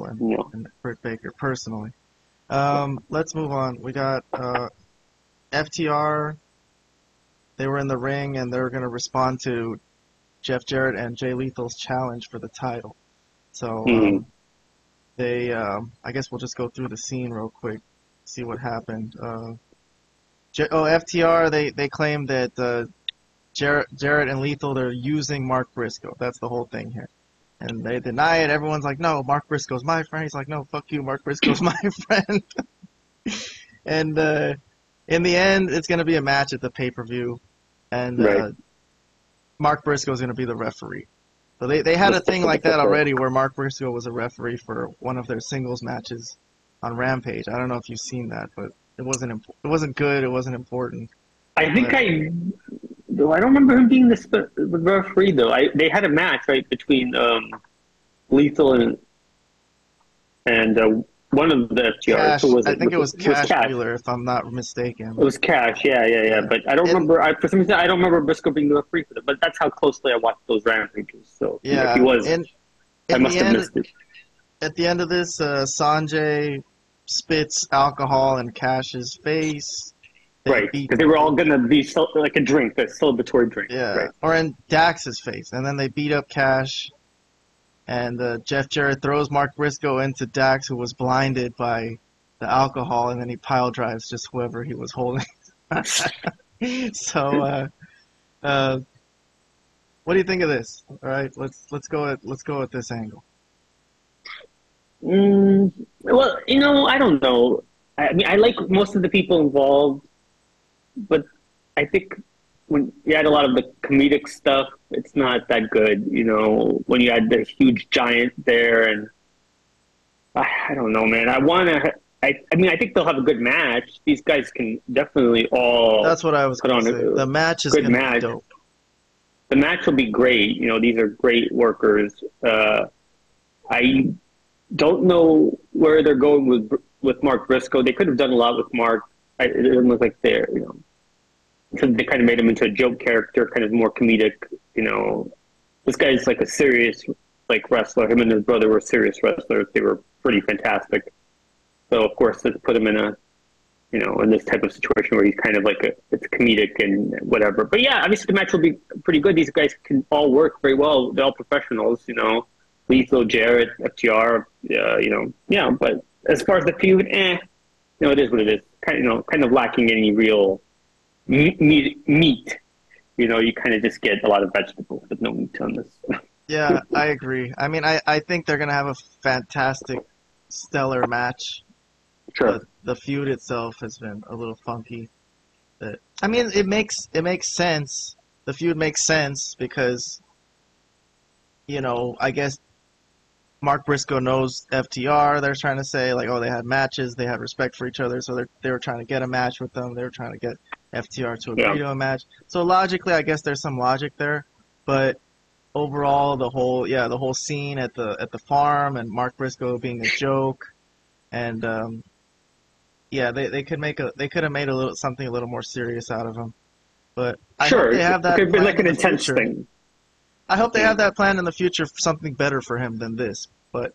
and Britt Baker personally. Let's move on. We got FTR. They were in the ring, and they were going to respond to Jeff Jarrett and Jay Lethal's challenge for the title. So I guess we'll just go through the scene real quick, see what happened. FTR, they claim that Jarrett and Lethal, they're using Mark Briscoe. That's the whole thing here. And they deny it. Everyone's like, no, Mark Briscoe's my friend. He's like, no, fuck you, Mark Briscoe's my friend. And in the end, it's going to be a match at the pay-per-view. And Mark Briscoe's going to be the referee. So they had a thing like that already where Mark Briscoe was a referee for one of their singles matches on Rampage. I don't know if you've seen that, but it wasn't good. It wasn't important. I think I don't remember him being the referee though. They had a match between Lethal and one of the FTR. Cash. Who was it? I think it was Cash Wheeler, if I'm not mistaken. It was Cash, yeah. But I don't remember. For some reason, I don't remember Briscoe being the referee for them. But that's how closely I watched those Rampages. So if he was, I must have missed it. At the end of this, Sanjay spits alcohol in Cash's face. Because they were all going to be like a drink, a celebratory drink. Yeah, or in Dax's face. And then they beat up Cash. And Jeff Jarrett throws Mark Briscoe into Dax, who was blinded by the alcohol, and then he pile drives just whoever he was holding. So, what do you think of this? All right, let's go at this angle. Well, I don't know. I mean, I like most of the people involved, but I think when you add a lot of the comedic stuff, it's not that good. When you add the huge giant there, and I don't know, man. I think they'll have a good match. These guys can definitely all. That's what I was going to say. The match is going to be dope. The match will be great. These are great workers. I don't know where they're going with Mark Briscoe. They could have done a lot with Mark. It doesn't look like they're, so they kind of made him into a joke character, kind of more comedic. This guy's like a serious wrestler. Him and his brother were serious wrestlers. They were pretty fantastic. So of course, to put him in in this type of situation where he's kind of it's comedic and whatever. But yeah, obviously the match will be pretty good. These guys can all work very well. They're all professionals. Lethal, Jarrett, FTR. Yeah. But as far as the feud, it is what it is. Kind of lacking any real meat. You kind of just get a lot of vegetables with no meat on this. Yeah, I agree. I mean, I think they're going to have a fantastic, stellar match. Sure. But the feud itself has been a little funky. I mean, it makes sense. The feud makes sense because, I guess Mark Briscoe knows FTR. They're trying to say, they had matches, they had respect for each other, so they were trying to get a match with them. They were trying to get FTR to agree to a match. So logically, I guess there's some logic there. But overall, the whole scene at the farm and Mark Briscoe being a joke, and they could have made something a little more serious out of him. But I hope they have that. It could be like an intense thing. I hope they have that plan in the future for something better for him than this. But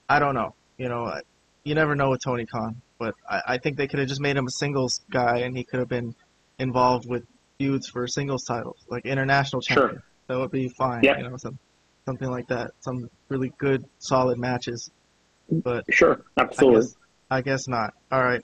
I don't know. You never know with Tony Khan. But I think they could have just made him a singles guy, and he could have been involved with feuds for singles titles, like international champion. Sure. That would be fine. Yeah. Something like that. Some really good, solid matches. But sure, absolutely. I guess not. All right.